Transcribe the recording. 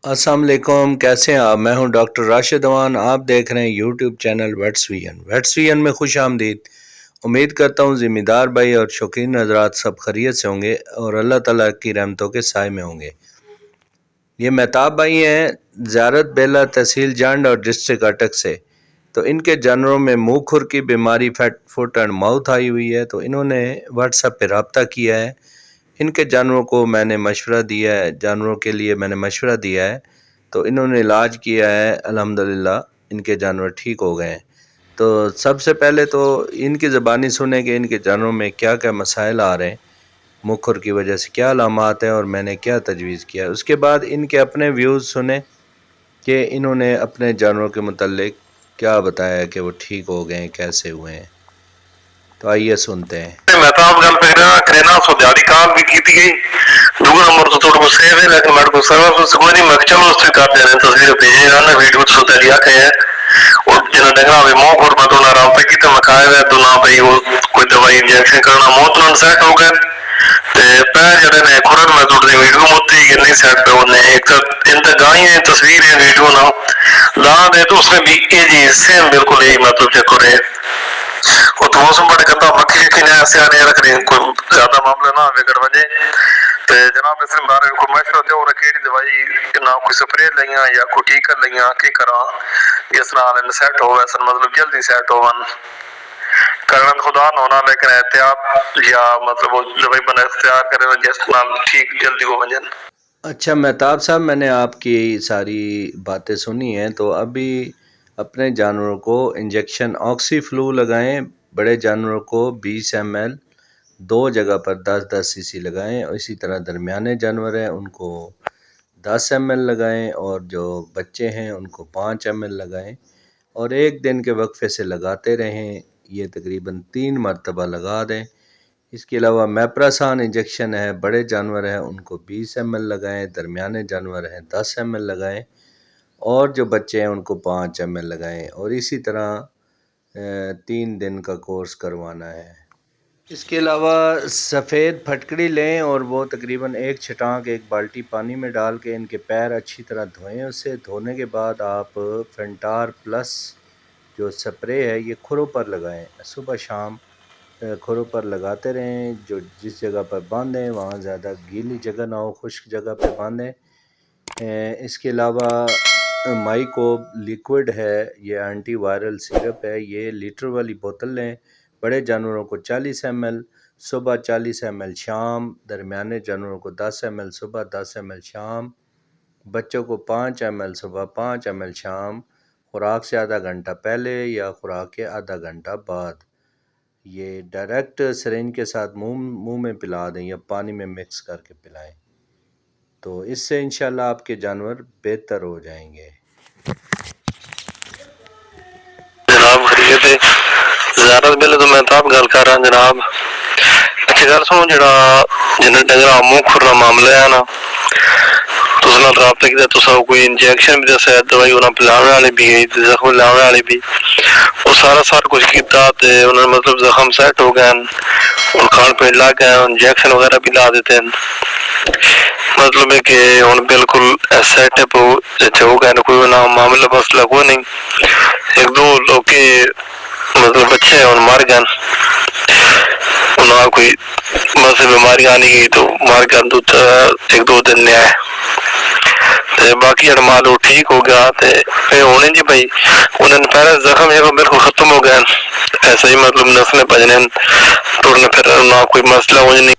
السلام علیکم، کیسے ہیں آپ؟ میں ہوں ڈاکٹر راشد اوان، آپ دیکھ رہے ہیں یوٹیوب چینل ویٹس وی این میں خوش آمدید۔ امید کرتا ہوں ذمہ دار بھائی اور شوقین حضرات سب خیریت سے ہوں گے اور اللہ تعالیٰ کی رحمتوں کے سائے میں ہوں گے۔ یہ مہتاب بھائی ہیں زیارت بیلا، تحصیل جانڈ اور ڈسٹرکٹ اٹک سے۔ تو ان کے جانوروں میں منہ کھر کی بیماری فٹ اینڈ ماؤتھ آئی ہوئی ہے، تو انہوں نے واٹس ایپ پہ رابطہ کیا ہے۔ ان کے جانوروں کو میں نے مشورہ دیا ہے، جانوروں کے لیے میں نے مشورہ دیا ہے، تو انہوں نے علاج کیا ہے، الحمدللہ ان کے جانور ٹھیک ہو گئے ہیں۔ تو سب سے پہلے تو ان کی زبانی سنیں کہ ان کے جانوروں میں کیا کیا مسائل آ رہے ہیں، مکھر کی وجہ سے کیا علامات ہیں اور میں نے کیا تجویز کیا ہے۔ اس کے بعد ان کے اپنے ویوز سنیں کہ انہوں نے اپنے جانوروں کے متعلق کیا بتایا کہ وہ ٹھیک ہو گئے ہیں، کیسے ہوئے ہیں۔ تو آئیے سنتے ہیں۔ مہتاب گل کرینا سو دیہڑی کام بھی کی گئی، دوسرا نمبر تو تھوڑا سیو ہے لیکن میرے کو سروس کوئی نہیں، میں چلو اس سے کر دے رہے تصویر بھیجے جانا ویڈیو تو دیا کہ ہے اور جنہیں ڈنگا بھی منہ کھور میں تو رابطہ کی تو میں کھایا ہے تو نہ بھائی وہ کوئی دوائی انجیکشن کرنا موت نہ سیٹ ہو گئے پیر جڑے نے کھرن میں تھوڑی ویڈیو موتی کہ نہیں سیٹ پہ ہونے ایک ان تک گائیں تصویر ہے ویڈیو نہ دان ہے تو اس میں بھی یہ جی سیم بالکل یہی مطلب چکر ہے۔ وہ تو موسم بڑے کرتا مکھی شکی نے ایسے آنے رکھ رہی کوئی زیادہ معاملہ نہ بگڑ وجے تو جناب اس بارے کو مشورہ دو اور کیڑی دوائی نہ کوئی سپرے لیاں یا کوئی ٹیکا لیاں کی کراں اس نال سیٹ ہو ایسا مطلب جلدی سیٹ ہون کرن خدا نہ ہونا لیکن احتیاط یا مطلب وہ دوائی بنا اختیار کرے جس نال ٹھیک جلدی ہو ونجن۔ اچھا مہتاب صاحب، میں نے آپ کی ساری باتیں سنی ہیں، تو ابھی اپنے جانوروں کو انجیکشن آکسی فلو لگائیں، بڑے جانوروں کو 20 ml 2 جگہ پر 10-10 cc لگائیں، اور اسی طرح درمیانے جانور ہیں ان کو 10 ml لگائیں، اور جو بچے ہیں ان کو 5 ml لگائیں، اور 1 دن کے وقفے سے لگاتے رہیں، یہ تقریباً 3 مرتبہ لگا دیں۔ اس کے علاوہ میپراسان انجیکشن ہے، بڑے جانور ہیں ان کو 20 ml لگائیں، درمیانے جانور ہیں 10 ml لگائیں، اور جو بچے ہیں ان کو 5 ml لگائیں، اور اسی طرح 3 دن کا کورس کروانا ہے۔ اس کے علاوہ سفید پھٹکڑی لیں اور وہ تقریباً 1 چھٹانک 1 بالٹی پانی میں ڈال کے ان کے پیر اچھی طرح دھوئیں۔ اسے دھونے کے بعد آپ فینٹار پلس جو سپرے ہے یہ کھروں پر لگائیں، صبح شام کھروں پر لگاتے رہیں، جو جس جگہ پر باندھیں وہاں زیادہ گیلی جگہ نہ ہو، خشک جگہ پہ باندھیں۔ اس کے علاوہ مائیکوب لیکوڈ ہے، یہ اینٹی وائرل سیرپ ہے، یہ لیٹر والی بوتل لیں۔ بڑے جانوروں کو 40 ml صبح، 40 ml شام، درمیانے جانوروں کو 10 ml صبح، 10 ml شام، بچوں کو 5 ml صبح، 5 ml شام، خوراک سے آدھا گھنٹہ پہلے یا خوراک کے آدھا گھنٹہ بعد۔ یہ ڈائریکٹ سرنج کے ساتھ منہ میں پلا دیں یا پانی میں مکس کر کے پلائیں، تو اس سے انشاءاللہ آپ کے جانور بہتر ہو جائیں گے۔ جناب خیریت ہے، زیارت بیلے تو میں تاب گل کر رہا جناب۔ اچھی گل سنو، جڑا جنہیں ڈنگرا منہ کھرنا معاملہ ہے نا، تو اس نال رابطہ کیتا تو کوئی انجیکشن بھی دسیا، دوائی انہاں پلانے والی بھی گئی، زخم لانے والی بھی، وہ سارا کچھ کیتا تے انہاں مطلب زخم سیٹ ہو گئے، ان کھان پین لگ گئے، انجیکشن وغیرہ بھی لا دیتے ہیں، مطلب ہے کہ ہن بالکل سیٹ اپ ہو گئے، کوئی نہ معاملہ مسئلہ کوئی نہیں۔ 1-2 لوگ کے مطلب بچے ہن مر گئے، انہاں کوئی بس بیماری آنی گئی تو مر گئے، 1-2 دن نے آئے تے باقی جڑا مال وہ ٹھیک ہو گیا تے پھر ہونے جی بھائی انہوں نے پہلے زخم ہے وہ بالکل ختم ہو گئے، ایسا ہی مطلب نسلیں بجنے ٹوٹنے، پھر نہ کوئی مسئلہ ہو نہیں۔